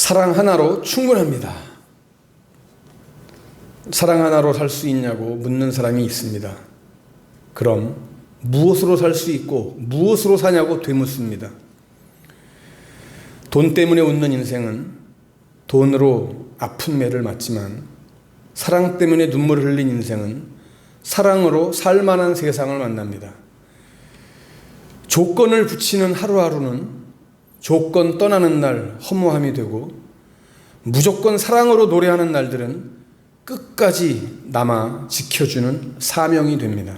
사랑 하나로 충분합니다. 사랑 하나로 살 수 있냐고 묻는 사람이 있습니다. 그럼 무엇으로 살 수 있고 무엇으로 사냐고 되묻습니다. 돈 때문에 웃는 인생은 돈으로 아픈 매를 맞지만 사랑 때문에 눈물을 흘린 인생은 사랑으로 살만한 세상을 만납니다. 조건을 붙이는 하루하루는 조건 떠나는 날 허무함이 되고 무조건 사랑으로 노래하는 날들은 끝까지 남아 지켜주는 사명이 됩니다.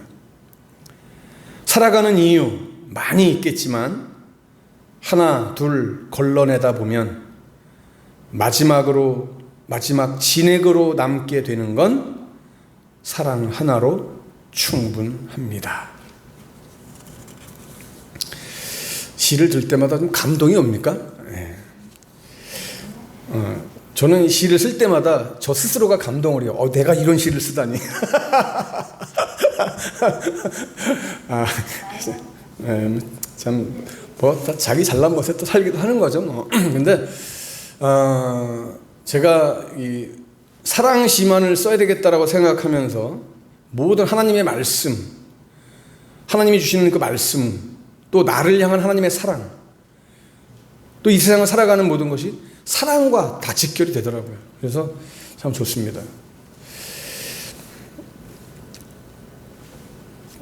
살아가는 이유 많이 있겠지만 하나 둘 걸러내다 보면 마지막 진액으로 남게 되는 건 사랑 하나로 충분합니다. 시를 들 때마다 좀 감동이 옵니까? 네. 저는 시를 쓸 때마다 저 스스로가 감동을 해요. 내가 이런 시를 쓰다니. 참, 자기 잘난 멋에 또 살기도 하는 거죠. 근데, 제가 이 사랑 시만을 써야 되겠다라고 생각하면서 모든 하나님의 말씀, 하나님이 주시는 그 말씀, 또 나를 향한 하나님의 사랑, 또 이 세상을 살아가는 모든 것이 사랑과 다 직결이 되더라고요. 그래서 참 좋습니다.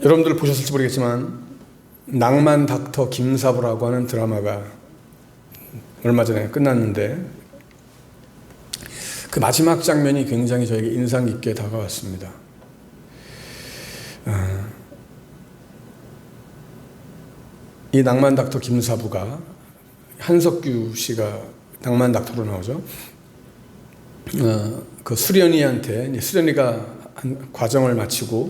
여러분들 보셨을지 모르겠지만 낭만 닥터 김사부라고 하는 드라마가 얼마 전에 끝났는데 그 마지막 장면이 굉장히 저에게 인상 깊게 다가왔습니다. 이 낭만 닥터 김사부가 한석규 씨가 낭만 닥터로 나오죠. 그 수련이한테 수련이가 한 과정을 마치고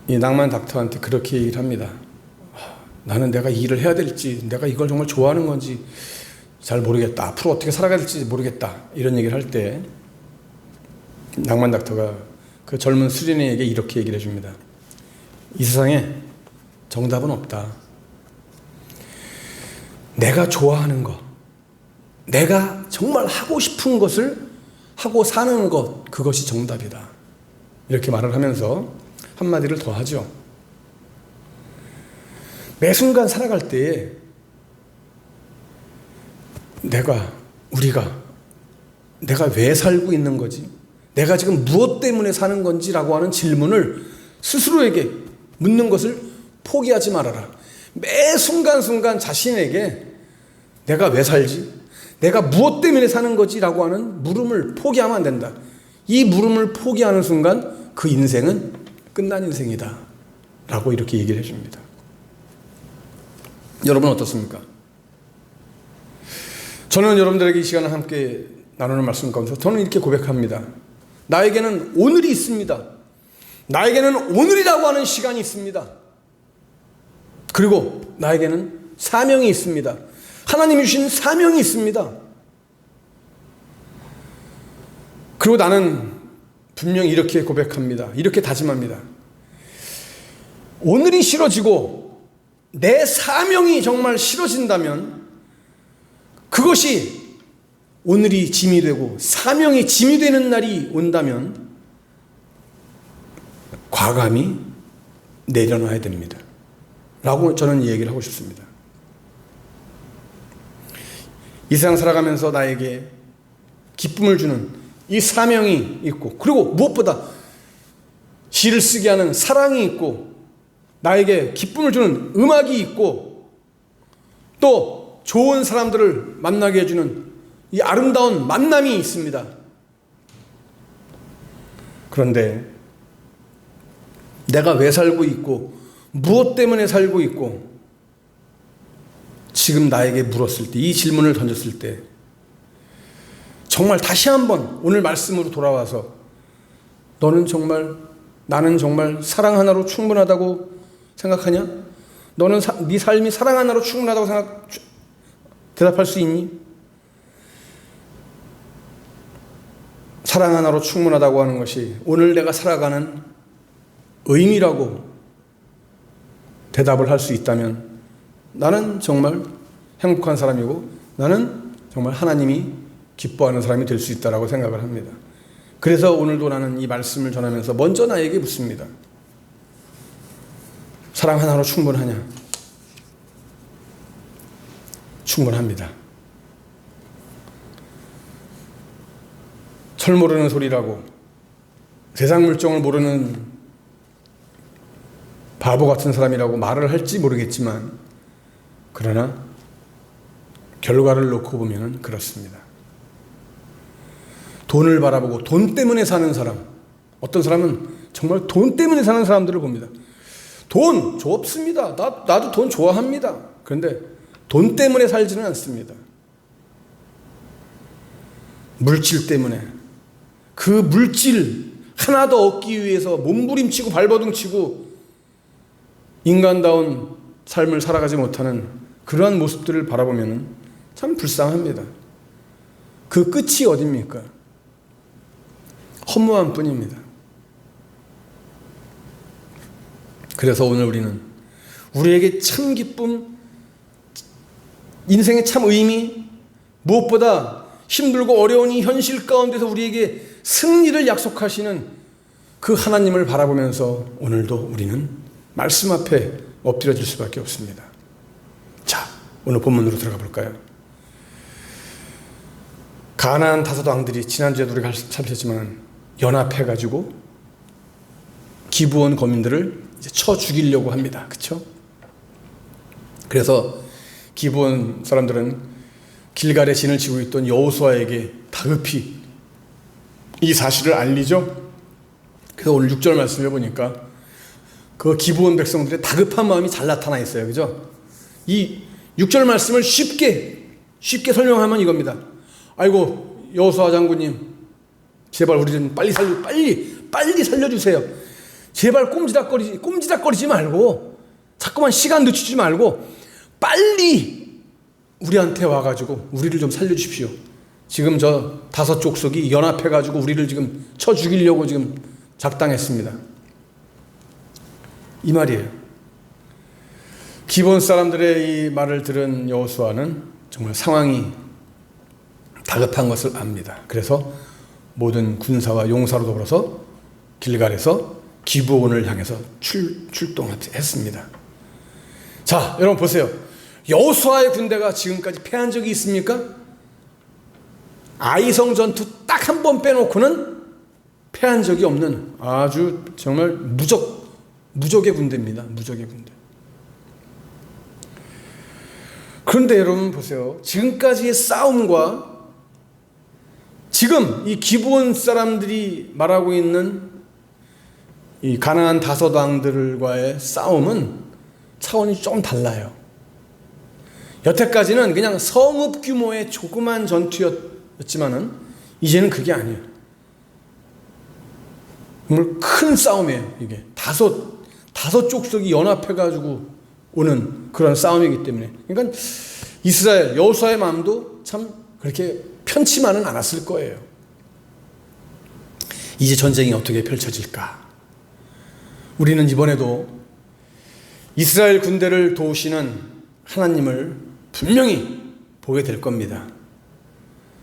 이 낭만 닥터한테 그렇게 얘기를 합니다. 나는 내가 이 일을 해야 될지, 내가 이걸 정말 좋아하는 건지 잘 모르겠다. 앞으로 어떻게 살아가야 될지 모르겠다. 이런 얘기를 할 때 낭만 닥터가 그 젊은 수련이에게 이렇게 얘기를 해줍니다. 이 세상에 정답은 없다. 내가 좋아하는 것, 내가 정말 하고 싶은 것을 하고 사는 것, 그것이 정답이다. 이렇게 말을 하면서 한마디를 더 하죠. 매 순간 살아갈 때에 우리가 왜 살고 있는 거지? 내가 지금 무엇 때문에 사는 건지라고 하는 질문을 스스로에게 묻는 것을 포기하지 말아라. 매 순간순간 자신에게 내가 왜 살지? 내가 무엇 때문에 사는 거지라고 하는 물음을 포기하면 안 된다. 이 물음을 포기하는 순간 그 인생은 끝난 인생이다. 라고 이렇게 얘기를 해줍니다. 여러분 어떻습니까? 저는 여러분들에게 이 시간을 함께 나누는 말씀 가운데서 저는 이렇게 고백합니다. 나에게는 오늘이 있습니다. 나에게는 오늘이라고 하는 시간이 있습니다. 그리고 나에게는 사명이 있습니다. 하나님이 주신 사명이 있습니다. 그리고 나는 분명히 이렇게 고백합니다. 이렇게 다짐합니다. 오늘이 싫어지고 내 사명이 정말 싫어진다면 그것이 오늘이 짐이 되고 사명이 짐이 되는 날이 온다면 과감히 내려놔야 됩니다. 라고 저는 이 얘기를 하고 싶습니다. 이 세상 살아가면서 나에게 기쁨을 주는 이 사명이 있고 그리고 무엇보다 시를 쓰게 하는 사랑이 있고 나에게 기쁨을 주는 음악이 있고 또 좋은 사람들을 만나게 해주는 이 아름다운 만남이 있습니다. 그런데 내가 왜 살고 있고 무엇 때문에 살고 있고 지금 나에게 물었을 때 이 질문을 던졌을 때 정말 다시 한번 오늘 말씀으로 돌아와서 나는 정말 사랑 하나로 충분하다고 생각하냐? 너는 네 삶이 사랑 하나로 충분하다고 대답할 수 있니? 사랑 하나로 충분하다고 하는 것이 오늘 내가 살아가는 의미라고 대답을 할 수 있다면 나는 정말 행복한 사람이고 나는 정말 하나님이 기뻐하는 사람이 될 수 있다고 생각을 합니다. 그래서 오늘도 나는 이 말씀을 전하면서 먼저 나에게 묻습니다. 사랑 하나로 충분하냐? 충분합니다. 철 모르는 소리라고 세상 물정을 모르는 바보 같은 사람이라고 말을 할지 모르겠지만, 그러나 결과를 놓고 보면 그렇습니다. 돈을 바라보고 돈 때문에 사는 사람, 어떤 사람은 정말 돈 때문에 사는 사람들을 봅니다. 돈 좋습니다. 나도 돈 좋아합니다. 그런데 돈 때문에 살지는 않습니다. 물질 때문에, 그 물질 하나 더 얻기 위해서 몸부림치고 발버둥치고 인간다운 삶을 살아가지 못하는 그러한 모습들을 바라보면 참 불쌍합니다. 그 끝이 어딥니까? 허무한 뿐입니다. 그래서 오늘 우리는 우리에게 참 기쁨, 인생의 참 의미, 무엇보다 힘들고 어려운 이 현실 가운데서 우리에게 승리를 약속하시는 그 하나님을 바라보면서 오늘도 우리는 말씀 앞에 엎드려질 수밖에 없습니다. 자, 오늘 본문으로 들어가 볼까요? 가나안 다섯 왕들이 지난주에도 우리가 살폈지만 연합해가지고 기브온 거민들을 이제 쳐 죽이려고 합니다. 그렇죠? 그래서 기브온 사람들은 길갈에 진을 치고 있던 여호수아에게 다급히 이 사실을 알리죠. 그래서 오늘 6절 말씀을 보니까 그 기브온 백성들의 다급한 마음이 잘 나타나 있어요. 그죠? 이 6절 말씀을 쉽게 설명하면 이겁니다. 아이고 여호수아 장군님, 제발 우리 좀 빨리 살려주세요. 제발 꼼지락거리지 말고, 자꾸만 시간 늦추지 말고 빨리 우리한테 와가지고 우리를 좀 살려주십시오. 지금 저 다섯 족속이 연합해가지고 우리를 지금 쳐 죽이려고 지금 작당했습니다. 이 말이에요. 기브온 사람들의 이 말을 들은 여호수아는 정말 상황이 다급한 것을 압니다. 그래서 모든 군사와 용사로 더불어서 길갈에서 기브온을 향해서 출동했습니다. 자, 여러분 보세요. 여호수아의 군대가 지금까지 패한 적이 있습니까? 아이성 전투 딱 한 번 빼놓고는 패한 적이 없는 아주 정말 무적의 군대입니다. 무적의 군대. 그런데 여러분 보세요. 지금까지의 싸움과 지금 이 기브온 사람들이 말하고 있는 이 가나안 다섯 왕들과의 싸움은 차원이 좀 달라요. 여태까지는 그냥 성읍 규모의 조그만 전투였지만은 이제는 그게 아니에요. 정말 큰 싸움이에요. 이게 다섯 족속이 연합해가지고 오는 그런 싸움이기 때문에, 그러니까 이스라엘 여호수아의 마음도 참 그렇게 편치만은 않았을 거예요. 이제 전쟁이 어떻게 펼쳐질까? 우리는 이번에도 이스라엘 군대를 도우시는 하나님을 분명히 보게 될 겁니다.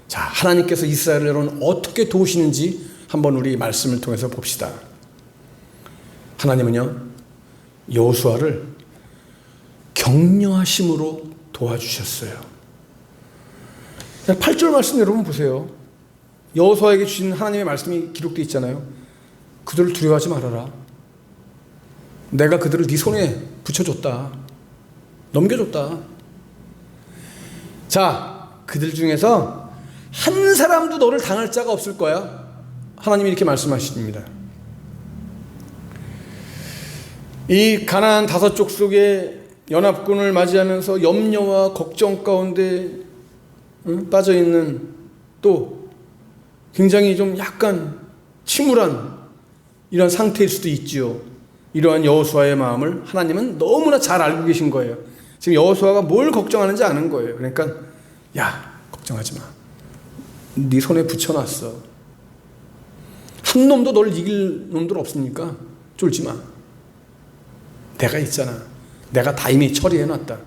자, 하나님께서 이스라엘을 여러분 어떻게 도우시는지 한번 우리 말씀을 통해서 봅시다. 하나님은요, 여호수아를 격려하심으로 도와주셨어요. 8절 말씀 여러분 보세요. 여호수아에게 주신 하나님의 말씀이 기록되어 있잖아요. 그들을 두려워하지 말아라. 내가 그들을 네 손에 붙여줬다. 넘겨줬다. 자, 그들 중에서 한 사람도 너를 당할 자가 없을 거야. 하나님이 이렇게 말씀하십니다. 이 가나안 다섯 족속의 연합군을 맞이하면서 염려와 걱정 가운데 빠져있는, 또 굉장히 좀 약간 침울한 이런 상태일 수도 있지요. 이러한 여호수아의 마음을 하나님은 너무나 잘 알고 계신 거예요. 지금 여호수아가 뭘 걱정하는지 아는 거예요. 그러니까 야, 걱정하지 마. 네 손에 붙여놨어. 한 놈도 널 이길 놈들 없으니까 쫄지 마. 내가 있잖아. 내가 다 이미 처리해놨다.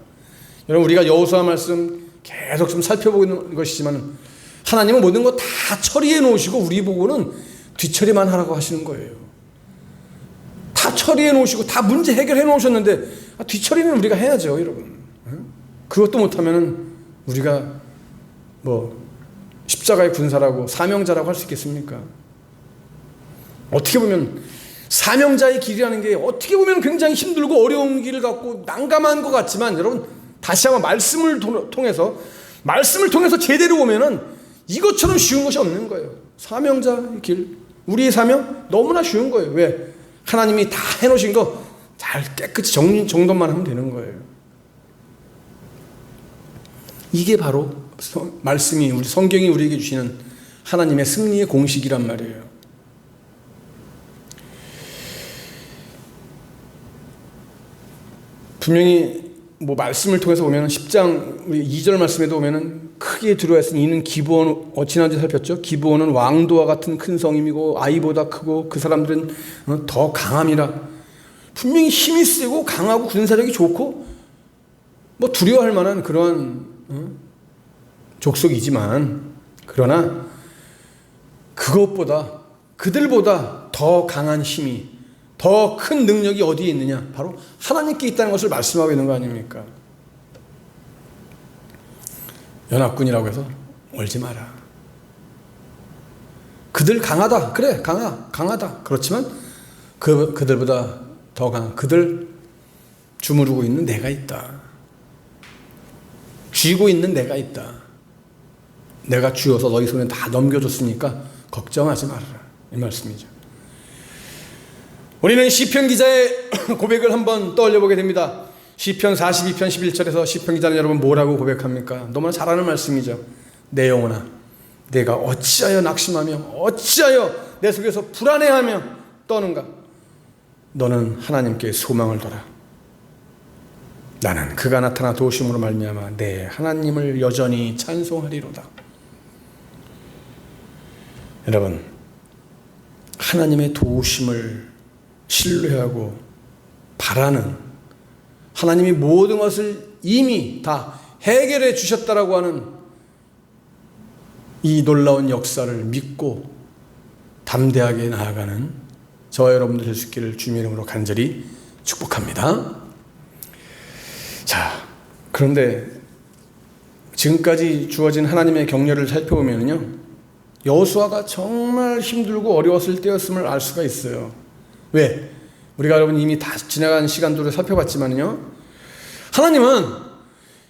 여러분, 우리가 여호수아 말씀 계속 좀 살펴보고 있는 것이지만 하나님은 모든 거 다 처리해 놓으시고 우리 보고는 뒤처리만 하라고 하시는 거예요. 다 처리해 놓으시고 다 문제 해결해 놓으셨는데 뒤처리는 우리가 해야죠, 여러분. 그것도 못하면 우리가 뭐 십자가의 군사라고 사명자라고 할 수 있겠습니까? 어떻게 보면 사명자의 길이라는 게 어떻게 보면 굉장히 힘들고 어려운 길을 갖고 난감한 것 같지만 여러분 다시 한번 말씀을 통해서 제대로 보면은 이것처럼 쉬운 것이 없는 거예요. 사명자의 길, 우리의 사명 너무나 쉬운 거예요. 왜? 하나님이 다 해놓으신 거 잘 깨끗이 정돈만 하면 되는 거예요. 이게 바로 말씀이 우리 성경이 우리에게 주시는 하나님의 승리의 공식이란 말이에요. 분명히 뭐 말씀을 통해서 보면 10장 우리 2절 말씀에도 보면은 크게 들어와 있으니 이는 기브온 지난주에 살폈죠. 기브온은 왕도와 같은 큰 성임이고 아이보다 크고 그 사람들은 더 강함이라. 분명히 힘이 세고 강하고 군사력이 좋고 뭐 두려워할 만한 그러한 족속이지만 그러나 그것보다 그들보다 더 강한 힘이 더 큰 능력이 어디에 있느냐? 바로 하나님께 있다는 것을 말씀하고 있는 거 아닙니까? 연합군이라고 해서 멀지 마라. 그들 강하다. 그래, 강하다. 그렇지만 그들보다 더 강한 그들 주무르고 있는 내가 있다. 쥐고 있는 내가 있다. 내가 쥐어서 너희 손에 다 넘겨줬으니까 걱정하지 말아라. 이 말씀이죠. 우리는 시편 기자의 고백을 한번 떠올려 보게 됩니다. 시편 42편 11절에서 시편 기자는 여러분 뭐라고 고백합니까? 너무나 잘 아는 말씀이죠. 내 영혼아, 내가 어찌하여 낙심하며 어찌하여 내 속에서 불안해하며 떠는가? 너는 하나님께 소망을 둬라. 나는 그가 나타나 도우심으로 말미암아 내 하나님을 여전히 찬송하리로다. 여러분, 하나님의 도우심을 신뢰하고 바라는, 하나님이 모든 것을 이미 다 해결해 주셨다라고 하는 이 놀라운 역사를 믿고 담대하게 나아가는 저와 여러분들 될 수 있기를 주님의 이름으로 간절히 축복합니다. 자, 그런데 지금까지 주어진 하나님의 격려를 살펴보면요, 여호수아가 정말 힘들고 어려웠을 때였음을 알 수가 있어요. 왜? 우리가 여러분 이미 다 지나간 시간들을 살펴봤지만요, 하나님은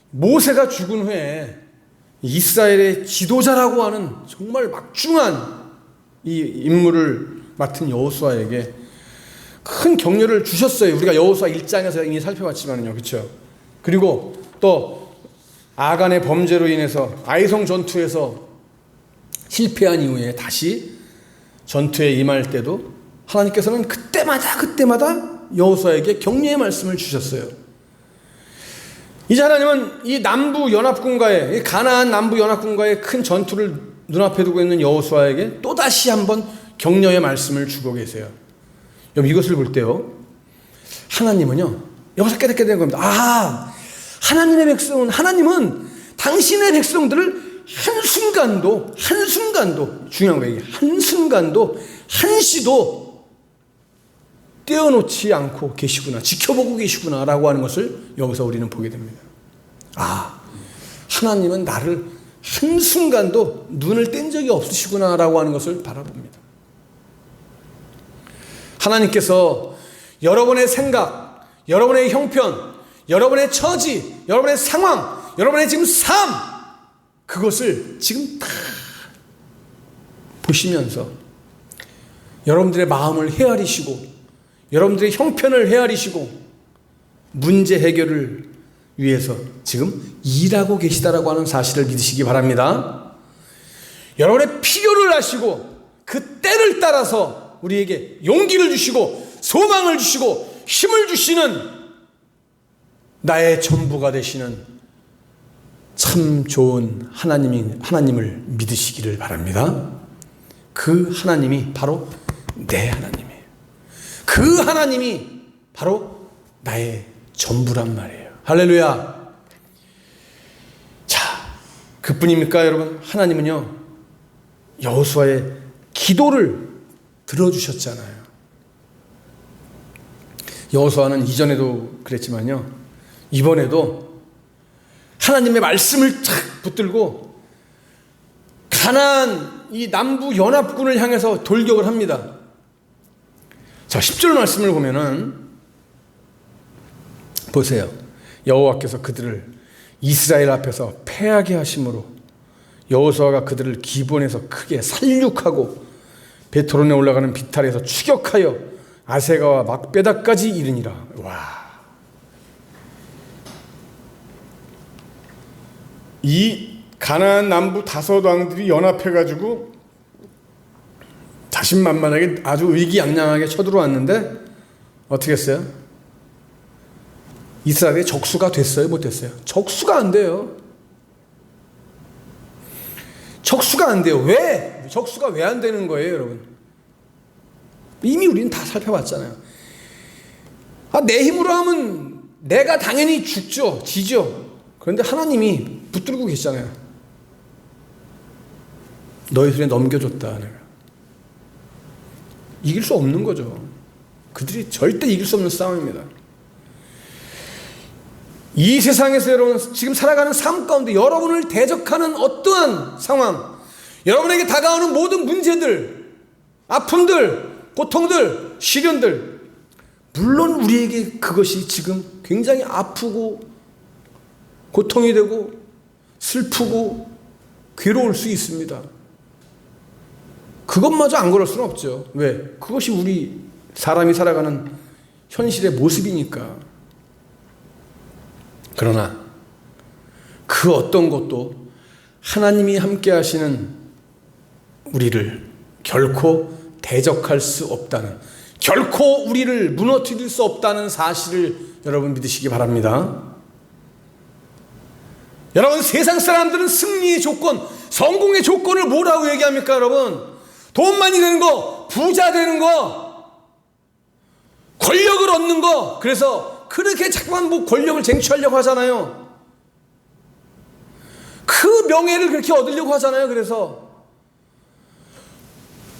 모세가 죽은 후에 이스라엘의 지도자라고 하는 정말 막중한 이 임무를 맡은 여호수아에게 큰 격려를 주셨어요. 우리가 여호수아 1장에서 이미 살펴봤지만요, 그렇죠? 그리고 또 아간의 범죄로 인해서 아이성 전투에서 실패한 이후에 다시 전투에 임할 때도 하나님께서는 그때마다 여호수아에게 격려의 말씀을 주셨어요. 이제 하나님은 이 남부 연합군과의, 이 가나안 남부 연합군과의 큰 전투를 눈앞에 두고 있는 여호수아에게 또다시 한번 격려의 말씀을 주고 계세요. 여러분, 이것을 볼 때요, 하나님은요, 여기서 깨닫게 되는 겁니다. 아, 하나님은 당신의 백성들을 한순간도 중요한 거예요. 한순간도 한시도 떼어놓지 않고 계시구나, 지켜보고 계시구나 라고 하는 것을 여기서 우리는 보게 됩니다. 아, 하나님은 나를 한순간도 눈을 뗀 적이 없으시구나 라고 하는 것을 바라봅니다. 하나님께서 여러분의 생각, 여러분의 형편, 여러분의 처지, 여러분의 상황, 여러분의 지금 삶, 그것을 지금 다 보시면서 여러분들의 마음을 헤아리시고 여러분들의 형편을 헤아리시고 문제 해결을 위해서 지금 일하고 계시다라고 하는 사실을 믿으시기 바랍니다. 여러분의 필요를 아시고 그 때를 따라서 우리에게 용기를 주시고 소망을 주시고 힘을 주시는 나의 전부가 되시는 참 좋은 하나님을 믿으시기를 바랍니다. 그 하나님이 바로 내 하나님이에요. 그 하나님이 바로 나의 전부란 말이에요. 할렐루야. 자, 그뿐입니까 여러분? 하나님은요 여호수아의 기도를 들어주셨잖아요. 여호수아는 이전에도 그랬지만요 이번에도 하나님의 말씀을 착 붙들고 가나안 이 남부 연합군을 향해서 돌격을 합니다. 자, 10절 말씀을 보면은 보세요. 여호와께서 그들을 이스라엘 앞에서 패하게 하심으로 여호수아가 그들을 기본에서 크게 살육하고 베토론에 올라가는 비탈에서 추격하여 아세가와 막베다까지 이르니라. 와. 이 가나안 남부 5왕들이 연합해가지고 자신만만하게 아주 의기양양하게 쳐들어왔는데 어떻게 했어요? 이스라엘의 적수가 됐어요? 못됐어요? 적수가 안 돼요. 적수가 안 돼요. 왜? 적수가 왜 안 되는 거예요, 여러분? 이미 우리는 다 살펴봤잖아요. 내 힘으로 하면 내가 당연히 죽죠, 지죠. 그런데 하나님이 붙들고 계시잖아요. 너희 손에 넘겨줬다, 내가. 이길 수 없는 거죠. 그들이 절대 이길 수 없는 싸움입니다. 이 세상에서 여러분 지금 살아가는 삶 가운데 여러분을 대적하는 어떠한 상황, 여러분에게 다가오는 모든 문제들, 아픔들, 고통들, 시련들, 물론 우리에게 그것이 지금 굉장히 아프고 고통이 되고 슬프고 괴로울 수 있습니다. 그것마저 안 그럴 수는 없죠. 왜? 그것이 우리 사람이 살아가는 현실의 모습이니까. 그러나 그 어떤 것도 하나님이 함께 하시는 우리를 결코 대적할 수 없다는, 결코 우리를 무너뜨릴 수 없다는 사실을 여러분 믿으시기 바랍니다. 여러분, 세상 사람들은 승리의 조건, 성공의 조건을 뭐라고 얘기합니까, 여러분? 돈 많이 되는 거, 부자 되는 거, 권력을 얻는 거. 그래서 그렇게 자꾸만 뭐 권력을 쟁취하려고 하잖아요. 그 명예를 그렇게 얻으려고 하잖아요. 그래서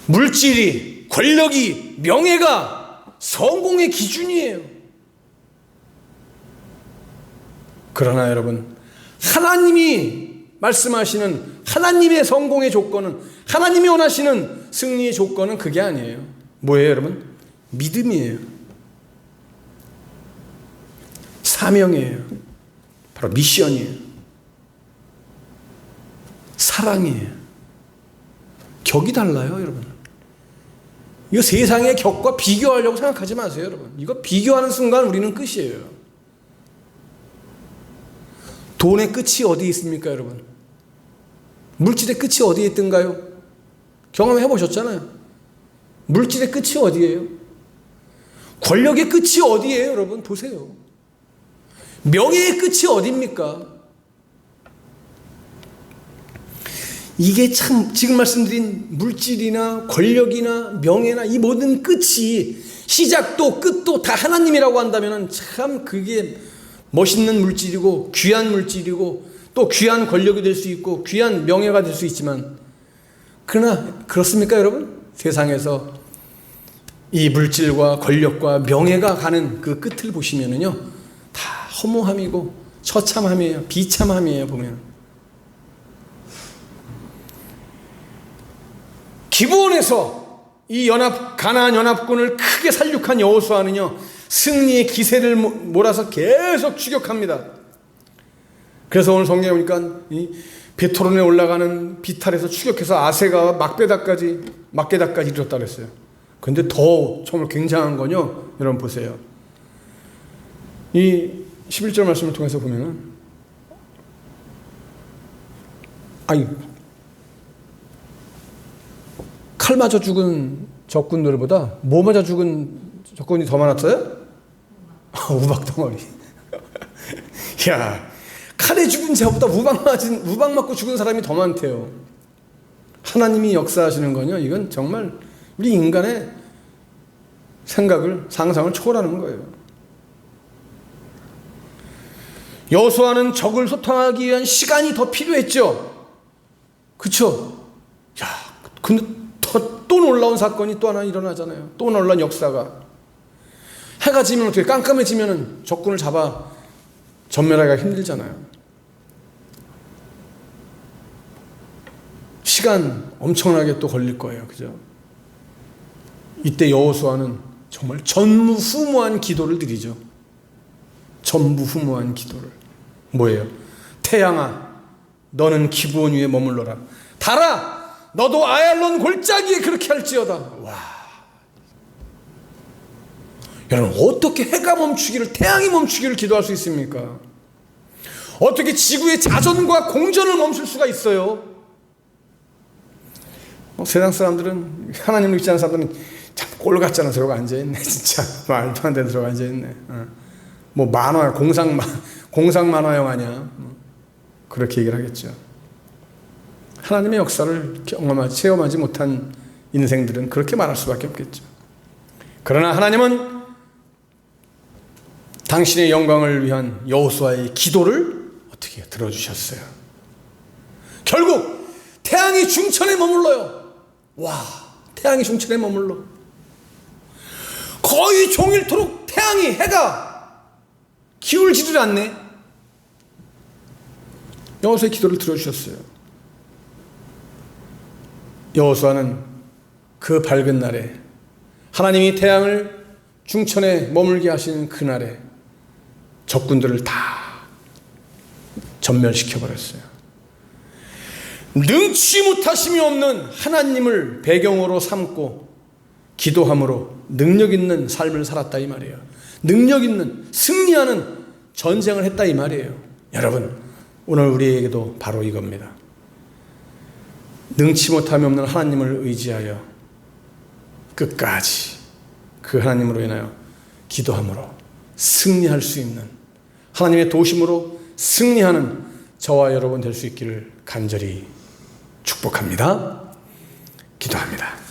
물질이, 권력이, 명예가 성공의 기준이에요. 그러나 여러분, 하나님이 말씀하시는 하나님의 성공의 조건은, 하나님이 원하시는 승리의 조건은 그게 아니에요. 뭐예요, 여러분? 믿음이에요. 사명이에요. 바로 미션이에요. 사랑이에요. 격이 달라요, 여러분. 이거 세상의 격과 비교하려고 생각하지 마세요, 여러분. 이거 비교하는 순간 우리는 끝이에요. 돈의 끝이 어디에 있습니까, 여러분? 물질의 끝이 어디에 있던가요? 경험해 보셨잖아요. 물질의 끝이 어디예요? 권력의 끝이 어디예요, 여러분? 보세요. 명예의 끝이 어디입니까? 이게 참 지금 말씀드린 물질이나 권력이나 명예나 이 모든 끝이 시작도 끝도 다 하나님이라고 한다면 참 그게 멋있는 물질이고 귀한 물질이고 또 귀한 권력이 될 수 있고 귀한 명예가 될 수 있지만, 그러나 그렇습니까, 여러분? 세상에서 이 물질과 권력과 명예가 가는 그 끝을 보시면은요, 다 허무함이고 처참함이에요. 비참함이에요, 보면. 기브온에서 이 가나안 연합군을 크게 살육한 여호수아는요, 승리의 기세를 몰아서 계속 추격합니다. 그래서 오늘 성경에 보니까 이 베토론에 올라가는 비탈에서 추격해서 아세가와 막베다까지 이르렀다 그랬어요. 그런데 더 정말 굉장한 건요, 여러분 보세요. 이 11절 말씀을 통해서 보면은, 칼 맞아 죽은 적군들보다 뭐 맞아 죽은 적군이 더 많았어요? 우박덩어리. 야, 칼에 죽은 자보다 우박 맞고 죽은 사람이 더 많대요. 하나님이 역사하시는 건요, 이건 정말 우리 인간의 상상을 초월하는 거예요. 여호수아는 적을 소탕하기 위한 시간이 더 필요했죠. 그쵸? 야, 근데 또 놀라운 사건이 또 하나 일어나잖아요. 또 놀라운 역사가. 해가 지면 어떻게 깜깜해지면 적군을 잡아 전멸하기가 힘들잖아요. 시간 엄청나게 또 걸릴 거예요. 그죠? 이때 여호수아는 정말 전무후무한 기도를 드리죠. 전무후무한 기도를. 뭐예요? 태양아, 너는 기브온 위에 머물러라. 달아, 너도 아얄론 골짜기에 그렇게 할지어다. 와, 여러분, 어떻게 해가 멈추기를, 태양이 멈추기를 기도할 수 있습니까? 어떻게 지구의 자전과 공전을 멈출 수가 있어요? 세상 사람들은, 하나님을 믿지 않는 사람들은 참 꼴 같지 않은 소리가 앉아있네. 진짜 말도 안 되는 소리가 앉아있네. 뭐 만화, 공상 만화 영화냐, 그렇게 얘기를 하겠죠. 하나님의 역사를 체험하지 못한 인생들은 그렇게 말할 수밖에 없겠죠. 그러나 하나님은 당신의 영광을 위한 여호수아의 기도를 어떻게 들어주셨어요? 결국 태양이 중천에 머물러요. 와, 태양이 중천에 머물러. 거의 종일토록 태양이, 해가 기울지를 않네. 여호수아의 기도를 들어주셨어요. 여호수아는 그 밝은 날에, 하나님이 태양을 중천에 머물게 하시는 그날에 적군들을 다 전멸시켜버렸어요. 능치 못하심이 없는 하나님을 배경으로 삼고 기도함으로 능력 있는 삶을 살았다 이 말이에요. 능력 있는, 승리하는 전쟁을 했다 이 말이에요. 여러분, 오늘 우리에게도 바로 이겁니다. 능치 못함이 없는 하나님을 의지하여 끝까지 그 하나님으로 인하여 기도함으로 승리할 수 있는, 하나님의 도심으로 승리하는 저와 여러분 될 수 있기를 간절히 축복합니다. 기도합니다.